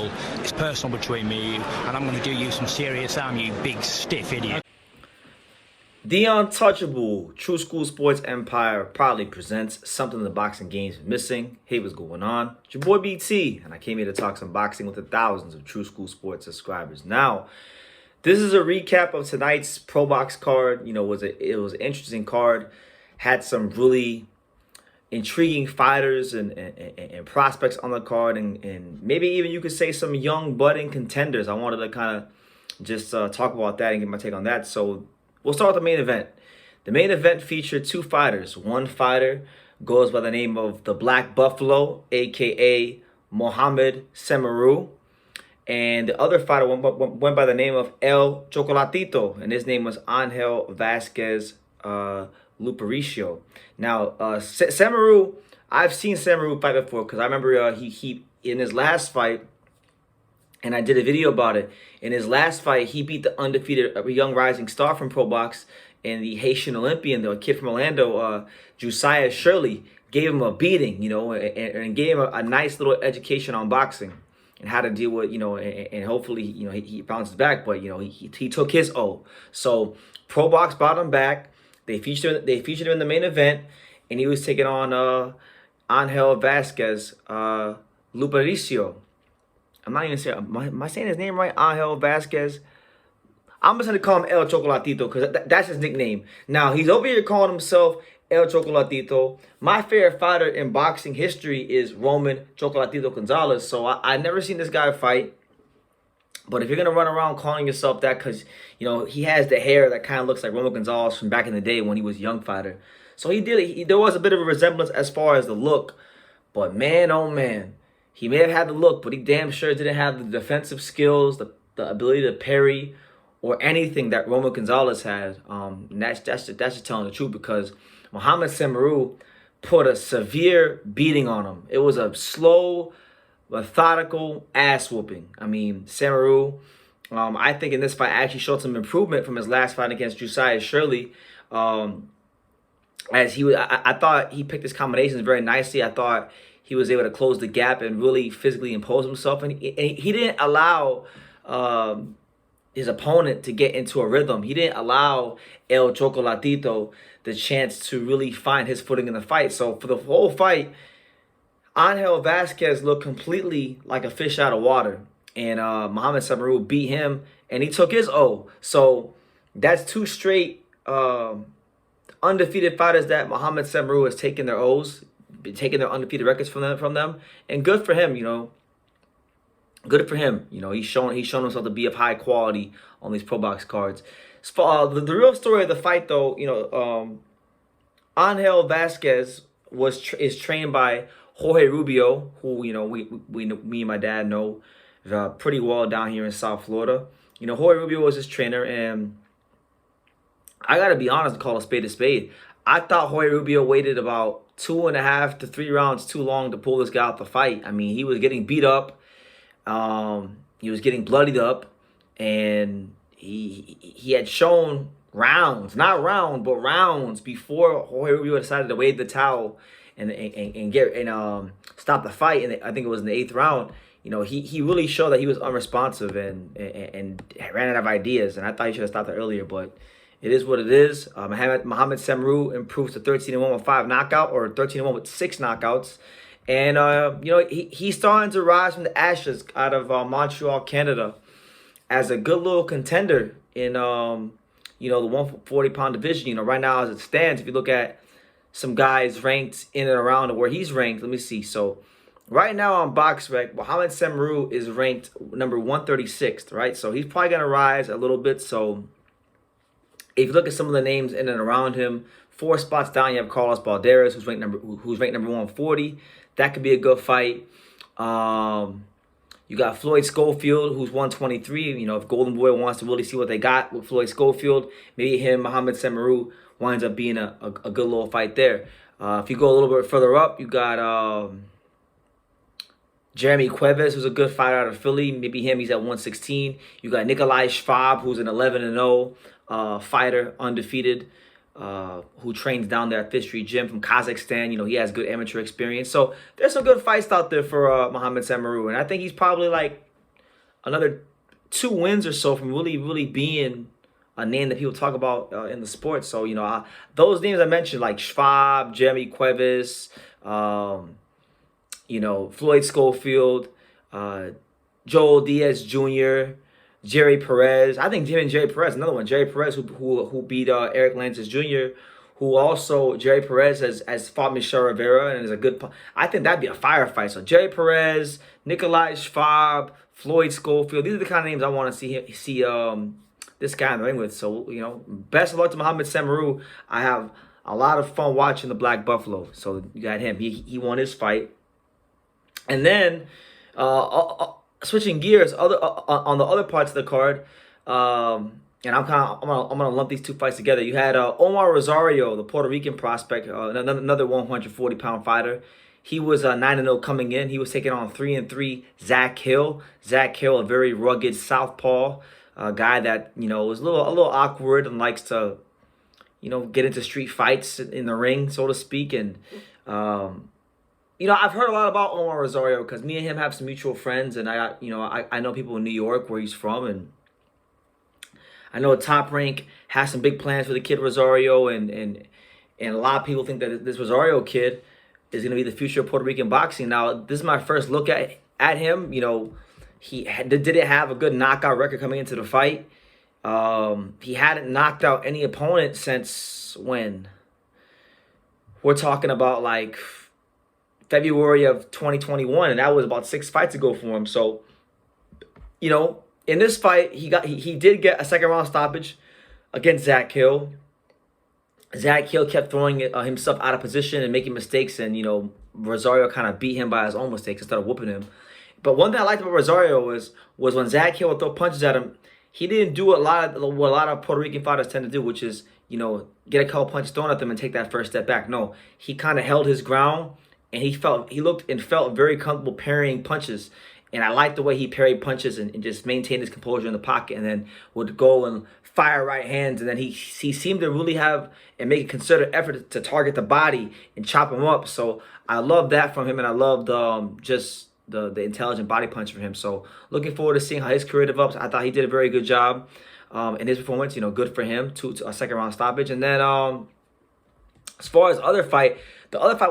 football. It's personal between me and you, and I'm going to do you some serious harm, you big stiff idiot. The Untouchable True School Sports Empire proudly presents something the boxing game's missing. Hey, what's going on? It's your boy BT, and I came here to talk some boxing with the thousands of True School Sports subscribers. Now, this is a recap of tonight's ProBox card. You know, it was an interesting card. Had some really intriguing fighters and prospects on the card, and maybe even you could say some young budding contenders. I wanted to kind of just talk about that and get my take on that. So we'll start with the main event. The main event featured two fighters. One fighter goes by the name of the Black Buffalo, a.k.a. Mohamed Soumaoro. And the other fighter went by the name of El Chocolatito, and his name was Angel Vazquez Lupercio. Now, Soumaoro, I've seen Soumaoro fight before because I remember he in his last fight, and I did a video about it. In his last fight, he beat the undefeated young rising star from ProBox and the Haitian Olympian, the kid from Orlando, Josiah Shirley, gave him a beating, you know, and gave him a nice little education on boxing and how to deal with, you know, and hopefully, you know, he bounces back. But, you know, he took his O. So ProBox brought him back. They featured him in the main event, and he was taking on Angel Vazquez Lupercio. I'm not even saying, am I saying his name right? Angel Vazquez. I'm just going to call him El Chocolatito because that's his nickname. Now, he's over here calling himself El Chocolatito. My favorite fighter in boxing history is Roman Chocolatito Gonzalez. So I never seen this guy fight. But if you're going to run around calling yourself that because, you know, he has the hair that kind of looks like Roman Gonzalez from back in the day when he was a young fighter. So there was a bit of a resemblance as far as the look. But man, oh man. He may have had the look, but he damn sure didn't have the defensive skills, the ability to parry, or anything that Roman Gonzalez had. And that's just telling the truth because Mohamed Soumaoro put a severe beating on him. It was a slow, methodical ass whooping. I mean, Soumaoro, I think in this fight actually showed some improvement from his last fight against Josiah Shirley. As I thought he picked his combinations very nicely. I thought he was able to close the gap and really physically impose himself. And he didn't allow his opponent to get into a rhythm. He didn't allow El Chocolatito the chance to really find his footing in the fight. So for the whole fight, Angel Vazquez looked completely like a fish out of water. And Mohamed Soumaoro beat him, and he took his O. So that's two straight undefeated fighters that Mohamed Soumaoro has taken their O's, taking their undefeated records from them, and good for him, you know. Good for him, you know. He's shown himself to be of high quality on these ProBox cards. The real story of the fight, though, you know, Angel Vazquez is trained by Jorge Rubio, who, you know, me and my dad know pretty well down here in South Florida. You know, Jorge Rubio was his trainer, and I gotta be honest and call a spade a spade. I thought Jorge Rubio waited about 2.5 to 3 rounds too long to pull this guy out the fight. I mean, he was getting beat up. He was getting bloodied up. And he had shown rounds, not round, but rounds before Jorge Rubio decided to wave the towel and stop the fight. And I think it was in the 8th round. You know, he really showed that he was unresponsive and ran out of ideas. And I thought he should have stopped it earlier, but it is what it is. Mohamed Soumaoro improves to 13-1 with 5 knockout, or 13-1 with 6 knockouts. And, you know, he's starting to rise from the ashes out of Montreal, Canada, as a good little contender in, you know, the 140-pound division. You know, right now as it stands, if you look at some guys ranked in and around where he's ranked, let me see. So right now on BoxRec, Mohamed Soumaoro is ranked number 136th, right? So he's probably going to rise a little bit. So if you look at some of the names in and around him, 4 spots down, you have Carlos Balderas, who's ranked number 140. That could be a good fight. You got Floyd Schofield, who's 123. You know, if Golden Boy wants to really see what they got with Floyd Schofield, maybe him, Mohamed Soumaoro, winds up being a good little fight there. If you go a little bit further up, you got Jeremy Cuevas, who's a good fighter out of Philly. Maybe him, he's at 116. You got Nikolai Schwab, who's an 11-0 fighter, undefeated, who trains down there at Fifth Street Gym from Kazakhstan. You know, he has good amateur experience. So there's some good fights out there for Mohamed Soumaoro. And I think he's probably like another 2 wins or so from really being a name that people talk about in the sport. So, those names I mentioned, like Schwab, Jeremy Cuevas, Floyd Schofield, Joel Diaz Jr., Jerry Perez. I think Jerry Perez, another one. Jerry Perez, who beat Eric Lances Jr., who also, Jerry Perez has fought Michelle Rivera and is a good... I think that'd be a firefight. So Jerry Perez, Nikolai Schwab, Floyd Schofield. These are the kind of names I want to see this guy in the ring with. So, best of luck to Mohamed Soumaoro. I have a lot of fun watching the Black Buffalo. So you got him. He won his fight. And then, switching gears, on the other parts of the card, and I'm gonna lump these 2 fights together. You had Omar Rosario, the Puerto Rican prospect, another 140-pound fighter. He was 9-0 coming in. He was taking on 3-3 Zach Hill. Zach Hill, a very rugged southpaw guy that was a little awkward and likes to get into street fights in the ring, so to speak. And I've heard a lot about Omar Rosario because me and him have some mutual friends, and I know people in New York where he's from, and I know Top Rank has some big plans for the kid Rosario, and a lot of people think that this Rosario kid is going to be the future of Puerto Rican boxing. Now, this is my first look at him. He didn't have a good knockout record coming into the fight. He hadn't knocked out any opponent since when? We're talking about like February of 2021, and that was about 6 fights ago for him. So, in this fight, he did get a second round stoppage against Zach Hill. Zach Hill kept throwing himself out of position and making mistakes, and Rosario kind of beat him by his own mistakes instead of whooping him. But one thing I liked about Rosario was when Zach Hill would throw punches at him, he didn't do what a lot of Puerto Rican fighters tend to do, which is get a couple punches thrown at them and take that first step back. No, he kind of held his ground, and he looked and felt very comfortable parrying punches. And I liked the way he parried punches and just maintained his composure in the pocket, and then would go and fire right hands. And then he seemed to really have and make a concerted effort to target the body and chop him up. So I love that from him, and I loved just the intelligent body punch from him. So looking forward to seeing how his career develops. I thought he did a very good job in his performance. Good for him to a second round stoppage. And then as far as the other fight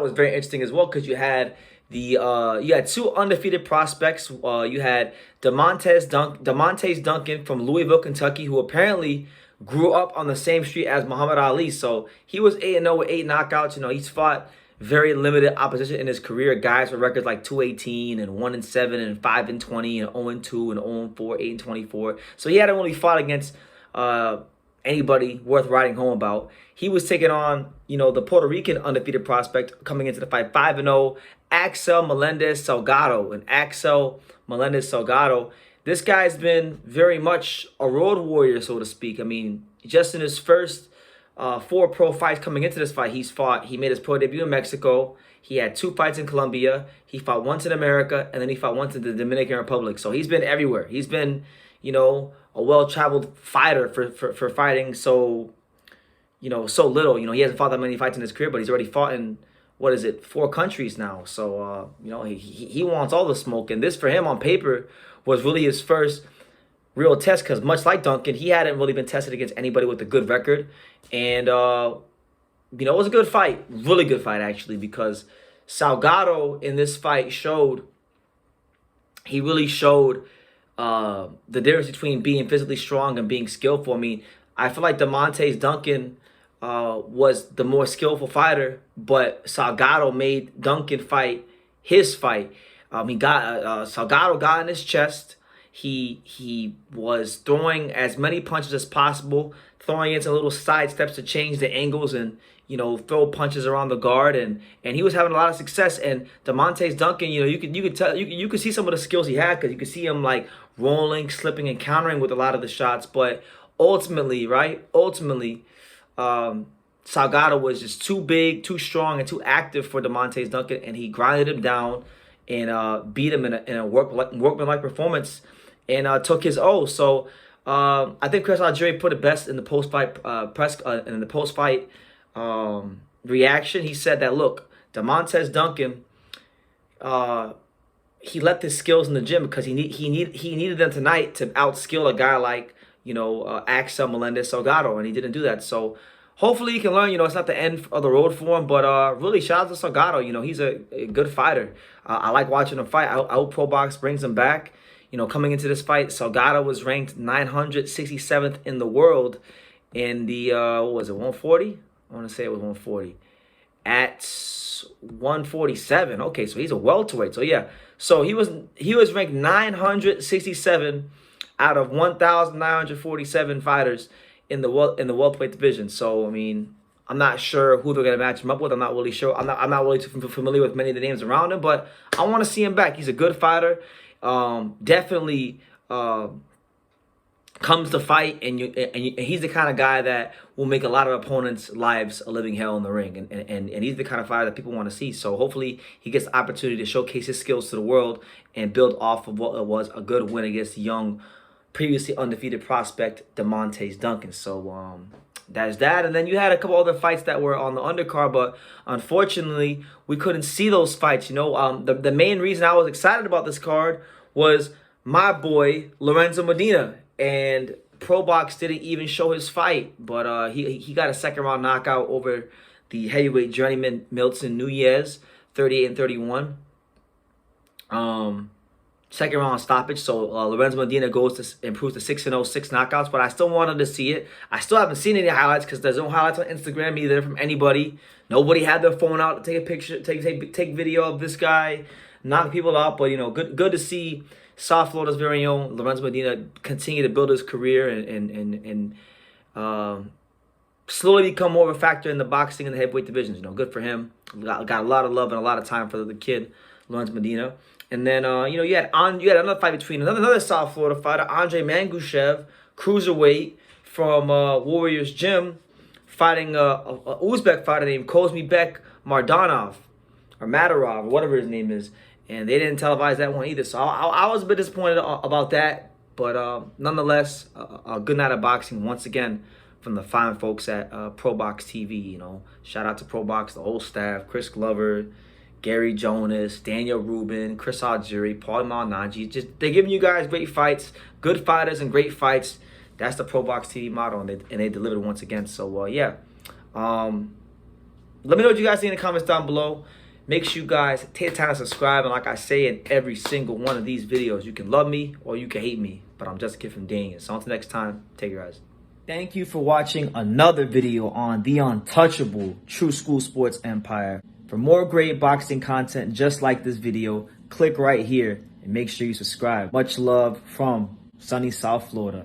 was very interesting as well, because you had you had 2 undefeated prospects. You had Demontaze Duncan from Louisville, Kentucky, who apparently grew up on the same street as Muhammad Ali. So he was 8-0 with 8 knockouts. He's fought very limited opposition in his career. Guys with records like 2-18 and 1-7 and 5-20 and 0-2 and 0-4, 8-24. So he hadn't really fought against anybody worth writing home about. He was taking on, the Puerto Rican undefeated prospect coming into the fight, 5-0, Axl Melendez Salgado. And Axl Melendez Salgado, this guy's been very much a road warrior, so to speak. I mean, just in his first 4 pro fights coming into this fight, he made his pro debut in Mexico. He had 2 fights in Colombia. He fought once in America, and then he fought once in the Dominican Republic. So he's been everywhere. He's been, a well-traveled fighter for fighting so little. He hasn't fought that many fights in his career, but he's already fought in, 4 countries now. So, he wants all the smoke. And this, for him, on paper, was really his first real test, because much like Duncan, he hadn't really been tested against anybody with a good record. And, it was a good fight. Really good fight, actually, because Salgado in this fight really showed the difference between being physically strong and being skillful. I mean, I feel like Demontaze Duncan was the more skillful fighter, but Salgado made Duncan fight his fight. Salgado got in his chest. He was throwing as many punches as possible, throwing into little side steps to change the angles and throw punches around the guard, and he was having a lot of success. And Demontaze Duncan, you could see some of the skills he had, because you could see him like rolling, slipping, and countering with a lot of the shots. But ultimately, Salgado was just too big, too strong, and too active for Demontaze Duncan, and he grinded him down and beat him in a workmanlike performance, and took his O. So I think Chris Algieri put it best in the post-fight reaction. He said that, look, Demontaze Duncan he left his skills in the gym because he needed them tonight to outskill a guy like, you know, Axl Melendez Salgado, and he didn't do that. So hopefully he can learn. You know, it's not the end of the road for him, but really shout out to Salgado. You know, he's a good fighter. I like watching him fight. I hope ProBox brings him back. You know, coming into this fight, Salgado was ranked 967th in the world in the, what was it, 140? I want to say it was 140. At 147. Okay, so he's a welterweight. So yeah, so he was ranked 967 out of 1,947 fighters in the welterweight division. So I mean, I'm not sure who they're gonna match him up with. I'm not really sure. I'm not really too familiar with many of the names around him, but I want to see him back. He's a good fighter. Definitely comes to fight, and he's the kind of guy that will make a lot of opponents' lives a living hell in the ring, and he's the kind of fighter that people want to see. So hopefully he gets the opportunity to showcase his skills to the world and build off of what was a good win against the young, previously undefeated prospect Demontaze Duncan. So that is that. And then you had a couple other fights that were on the undercard, but unfortunately we couldn't see those fights. You know, the main reason I was excited about this card was my boy Lorenzo Medina, and ProBox didn't even show his fight, but he got a second round knockout over the heavyweight journeyman Milton Nunez, 38-31. Second round stoppage. So Lorenzo Medina goes to improve to 6-0, 6 knockouts. But I still wanted to see it. I still haven't seen any highlights because there's no highlights on Instagram either from anybody. Nobody had their phone out to take a picture, take video of this guy, knock people out. But you know, good to see South Florida's very own Lorenzo Medina continue to build his career and slowly become more of a factor in the boxing and the heavyweight divisions. You know, good for him. Got a lot of love and a lot of time for the kid Lorenzo Medina. And then you know, you had another fight between another South Florida fighter, Andre Mangushev, cruiserweight from Warriors Gym, fighting a Uzbek fighter named Kozmibek Mardanov or Madarov or whatever his name is. And they didn't televise that one either. So I was a bit disappointed about that. But nonetheless, a good night of boxing once again from the fine folks at ProBox TV. You know, shout out to ProBox, the whole staff, Chris Glover, Gary Jonas, Daniel Rubin, Chris Algieri, Paul Malnaghi. Just they're giving you guys great fights, good fighters and great fights. That's the ProBox TV motto, and they delivered once again. So yeah, let me know what you guys think in the comments down below. Make sure you guys take the time to subscribe, and like I say in every single one of these videos, you can love me or you can hate me, but I'm just a kid from Daniel. So until next time, take care, guys. Thank you for watching another video on the untouchable True School Sports Empire. For more great boxing content just like this video, click right here and make sure you subscribe. Much love from sunny South Florida.